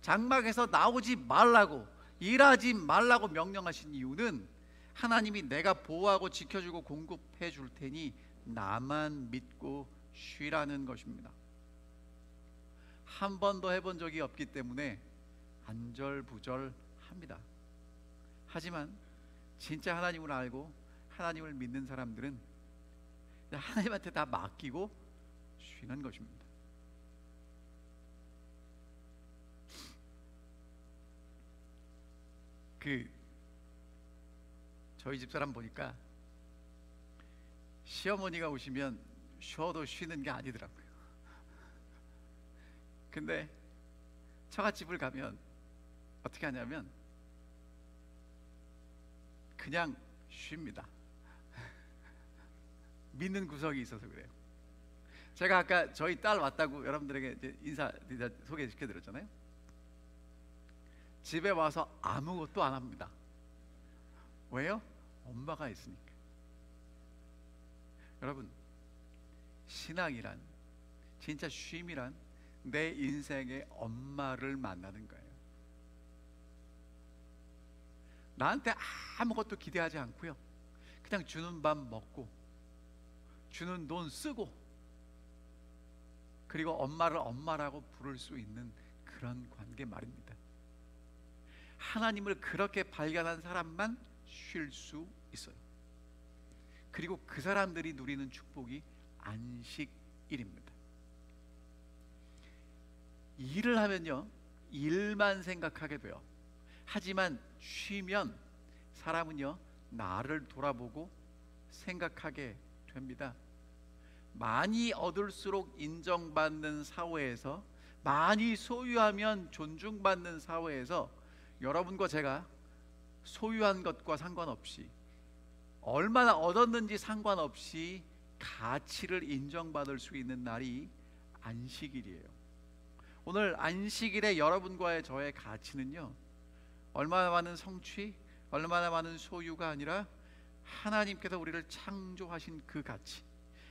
장막에서 나오지 말라고, 일하지 말라고 명령하신 이유는 하나님이 내가 보호하고 지켜주고 공급해 줄 테니 나만 믿고 쉬라는 것입니다. 한 번도 해본 적이 없기 때문에 안절부절합니다. 하지만 진짜 하나님을 알고 하나님을 믿는 사람들은 하나님한테 다 맡기고 쉬는 것입니다. 저희 집사람 보니까 시어머니가 오시면 쉬어도 쉬는 게 아니더라고요. 근데 처갓집을 가면 어떻게 하냐면 그냥 쉽니다. 믿는 구석이 있어서 그래요. 제가 아까 저희 딸 왔다고 여러분들에게 이제 소개시켜 드렸잖아요. 집에 와서 아무것도 안 합니다. 왜요? 엄마가 있으니까. 여러분, 신앙이란, 진짜 쉼이란 내 인생의 엄마를 만나는 거예요. 나한테 아무것도 기대하지 않고요, 그냥 주는 밥 먹고 주는 돈 쓰고, 그리고 엄마를 엄마라고 부를 수 있는 그런 관계 말입니다. 하나님을 그렇게 발견한 사람만 쉴 수 있어요. 그리고 그 사람들이 누리는 축복이 안식일입니다. 일을 하면요, 일만 생각하게 돼요. 하지만 쉬면 사람은요, 나를 돌아보고 생각하게 됩니다. 많이 얻을수록 인정받는 사회에서, 많이 소유하면 존중받는 사회에서 여러분과 제가 소유한 것과 상관없이, 얼마나 얻었는지 상관없이 가치를 인정받을 수 있는 날이 안식일이에요. 오늘 안식일에 여러분과의 저의 가치는요, 얼마나 많은 성취, 얼마나 많은 소유가 아니라 하나님께서 우리를 창조하신 그 가치,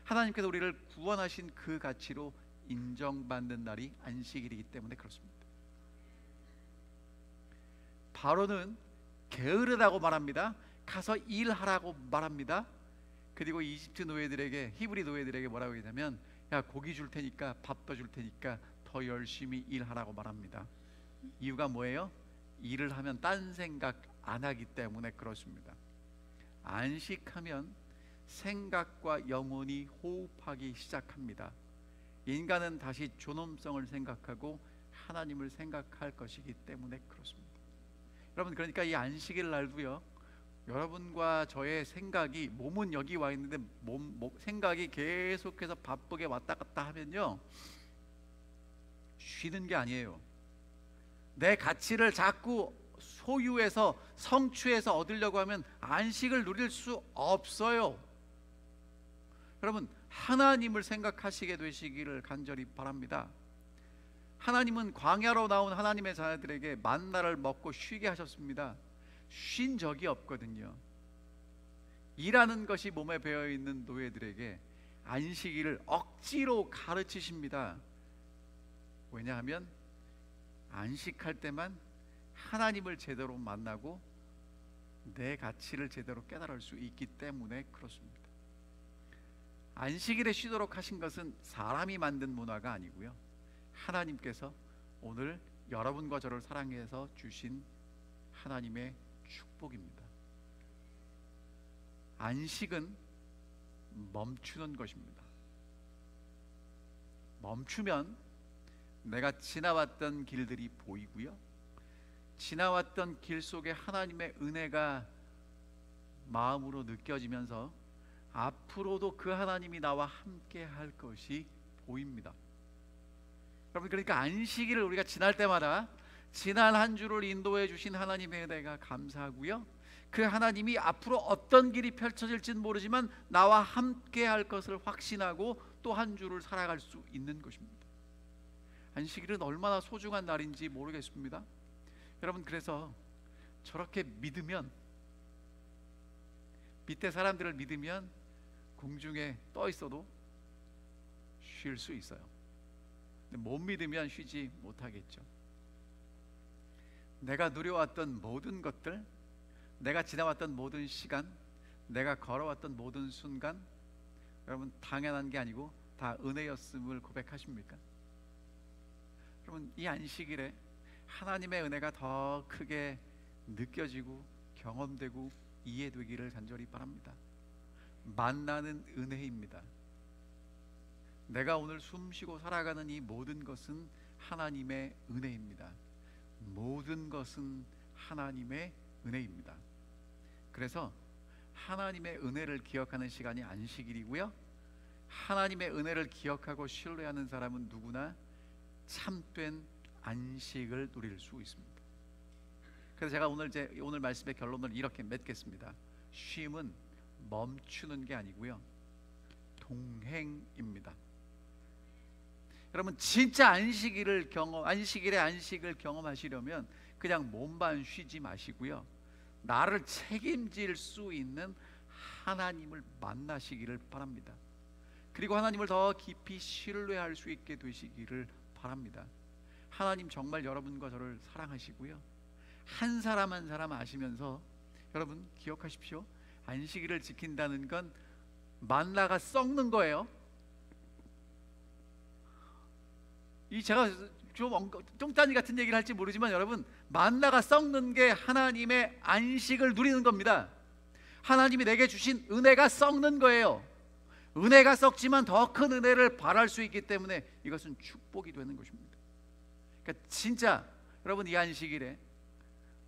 하나님께서 우리를 구원하신 그 가치로 인정받는 날이 안식일이기 때문에 그렇습니다. 바로는 게으르다고 말합니다. 가서 일하라고 말합니다. 그리고 이집트 노예들에게, 히브리 노예들에게 뭐라고 하냐면, 야, 고기 줄 테니까, 밥도 줄 테니까 더 열심히 일하라고 말합니다. 이유가 뭐예요? 일을 하면 딴 생각 안 하기 때문에 그렇습니다. 안식하면 생각과 영혼이 호흡하기 시작합니다. 인간은 다시 존엄성을 생각하고 하나님을 생각할 것이기 때문에 그렇습니다. 여러분, 그러니까 이 안식일 날도요, 여러분과 저의 생각이, 몸은 여기 와 있는데 생각이 계속해서 바쁘게 왔다 갔다 하면요, 쉬는 게 아니에요. 내 가치를 자꾸 소유해서 성취해서 얻으려고 하면 안식을 누릴 수 없어요. 여러분, 하나님을 생각하시게 되시기를 간절히 바랍니다. 하나님은 광야로 나온 하나님의 자녀들에게 만나를 먹고 쉬게 하셨습니다. 쉰 적이 없거든요. 일하는 것이 몸에 배어있는 노예들에게 안식일을 억지로 가르치십니다. 왜냐하면 안식할 때만 하나님을 제대로 만나고 내 가치를 제대로 깨달을 수 있기 때문에 그렇습니다. 안식일에 쉬도록 하신 것은 사람이 만든 문화가 아니고요, 하나님께서 오늘 여러분과 저를 사랑해서 주신 하나님의 축복입니다. 안식은 멈추는 것입니다. 멈추면 내가 지나왔던 길들이 보이고요, 지나왔던 길 속에 하나님의 은혜가 마음으로 느껴지면서 앞으로도 그 하나님이 나와 함께 할 것이 보입니다. 여러분, 그러니까 안식일을 우리가 지날 때마다 지난 한 주를 인도해 주신 하나님의 은혜가 감사하고요, 그 하나님이 앞으로 어떤 길이 펼쳐질지는 모르지만 나와 함께 할 것을 확신하고 또 한 주를 살아갈 수 있는 것입니다. 안식일은 얼마나 소중한 날인지 모르겠습니다. 여러분, 그래서 저렇게 믿으면, 밑에 사람들을 믿으면 공중에 떠 있어도 쉴 수 있어요. 근데 못 믿으면 쉬지 못하겠죠. 내가 누려왔던 모든 것들, 내가 지나왔던 모든 시간, 내가 걸어왔던 모든 순간, 여러분, 당연한 게 아니고 다 은혜였음을 고백하십니까? 여러분, 이 안식일에 하나님의 은혜가 더 크게 느껴지고 경험되고 이해되기를 간절히 바랍니다. 만나는 은혜입니다. 내가 오늘 숨쉬고 살아가는 이 모든 것은 하나님의 은혜입니다. 모든 것은 하나님의 은혜입니다. 그래서 하나님의 은혜를 기억하는 시간이 안식일이고요, 하나님의 은혜를 기억하고 신뢰하는 사람은 누구나 참된 안식을 누릴 수 있습니다. 그래서 제가 오늘 말씀의 결론을 이렇게 맺겠습니다. 쉼은 멈추는 게 아니고요, 동행입니다. 여러분, 진짜 안식일의 안식을 경험하시려면 그냥 몸만 쉬지 마시고요, 나를 책임질 수 있는 하나님을 만나시기를 바랍니다. 그리고 하나님을 더 깊이 신뢰할 수 있게 되시기를 바랍니다. 하나님 정말 여러분과 저를 사랑하시고요, 한 사람 한 사람 아시면서, 여러분 기억하십시오. 안식일을 지킨다는 건 만나가 썩는 거예요. 제가 좀 똥단지 같은 얘기를 할지 모르지만 여러분, 만나가 썩는 게 하나님의 안식을 누리는 겁니다. 하나님이 내게 주신 은혜가 썩는 거예요. 은혜가 썩지만 더 큰 은혜를 바랄 수 있기 때문에 이것은 축복이 되는 것입니다. 그러니까 진짜 여러분, 이 안식일에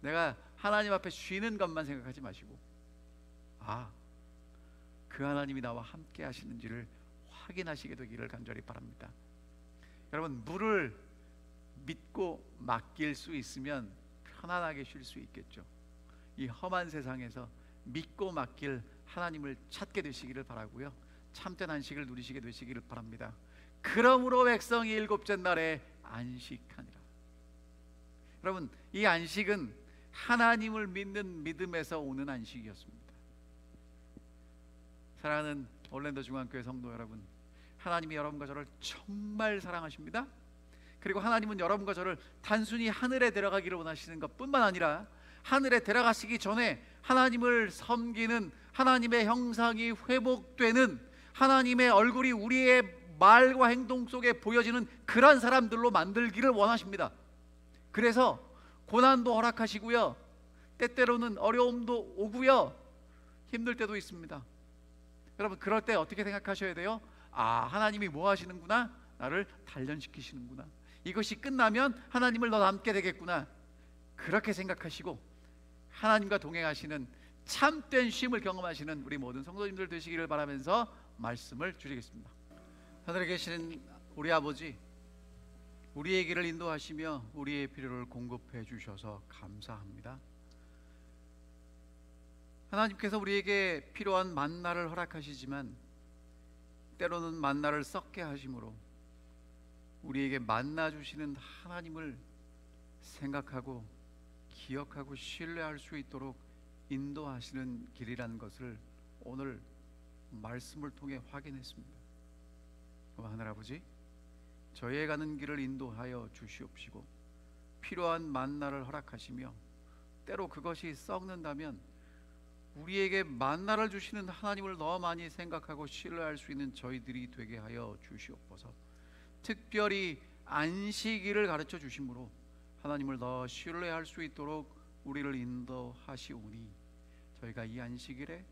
내가 하나님 앞에 쉬는 것만 생각하지 마시고, 그 하나님이 나와 함께 하시는지를 확인하시게 되기를 간절히 바랍니다. 여러분, 물을 믿고 맡길 수 있으면 편안하게 쉴 수 있겠죠. 이 험한 세상에서 믿고 맡길 하나님을 찾게 되시기를 바라고요, 참된 안식을 누리시게 되시기를 바랍니다. 그러므로 백성이 일곱째 날에 안식하니라. 여러분, 이 안식은 하나님을 믿는 믿음에서 오는 안식이었습니다. 사랑하는 올랜도 중앙교회 성도 여러분, 하나님이 여러분과 저를 정말 사랑하십니다. 그리고 하나님은 여러분과 저를 단순히 하늘에 데려가기를 원하시는 것뿐만 아니라 하늘에 데려가시기 전에 하나님을 섬기는, 하나님의 형상이 회복되는, 하나님의 얼굴이 우리의 말과 행동 속에 보여지는 그런 사람들로 만들기를 원하십니다. 그래서 고난도 허락하시고요, 때때로는 어려움도 오고요, 힘들 때도 있습니다. 여러분, 그럴 때 어떻게 생각하셔야 돼요? 하나님이 뭐 하시는구나, 나를 단련시키시는구나, 이것이 끝나면 하나님을 더 닮게 되겠구나, 그렇게 생각하시고 하나님과 동행하시는 참된 쉼을 경험하시는 우리 모든 성도님들 되시기를 바라면서 말씀을 주시겠습니다. 하늘에 계시는 우리 아버지, 우리의 길을 인도하시며 우리의 필요를 공급해 주셔서 감사합니다. 하나님께서 우리에게 필요한 만나를 허락하시지만 때로는 만나를 썩게 하심으로 우리에게 만나 주시는 하나님을 생각하고 기억하고 신뢰할 수 있도록 인도하시는 길이라는 것을 오늘 말씀을 통해 확인했습니다. 하늘아버지, 저희의 가는 길을 인도하여 주시옵시고 필요한 만나를 허락하시며 때로 그것이 썩는다면 우리에게 만나를 주시는 하나님을 더 많이 생각하고 신뢰할 수 있는 저희들이 되게 하여 주시옵소서. 특별히 안식일을 가르쳐 주심으로 하나님을 더 신뢰할 수 있도록 우리를 인도하시오니 저희가 이 안식일에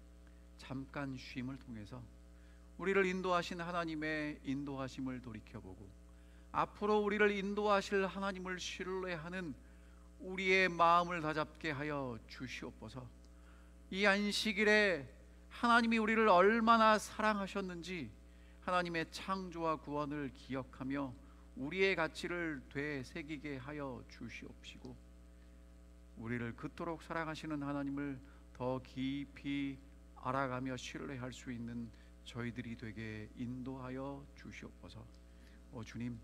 잠깐 쉼을 통해서 우리를 인도하신 하나님의 인도하심을 돌이켜보고 앞으로 우리를 인도하실 하나님을 신뢰하는 우리의 마음을 다잡게 하여 주시옵소서. 이 안식일에 하나님이 우리를 얼마나 사랑하셨는지 하나님의 창조와 구원을 기억하며 우리의 가치를 되새기게 하여 주시옵시고 우리를 그토록 사랑하시는 하나님을 더 깊이 알아가며 신뢰할 수 있는 저희들이 되게 인도하여 주시옵소서. 주님,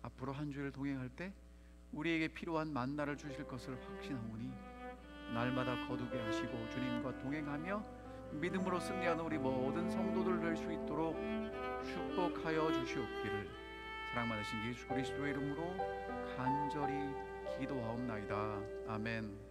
앞으로 한 주를 동행할 때 우리에게 필요한 만나를 주실 것을 확신하오니 날마다 거두게 하시고 주님과 동행하며 믿음으로 승리하는 우리 모든 성도들 될 수 있도록 축복하여 주시옵기를 사랑 많으신 예수 그리스도의 이름으로 간절히 기도하옵나이다. 아멘.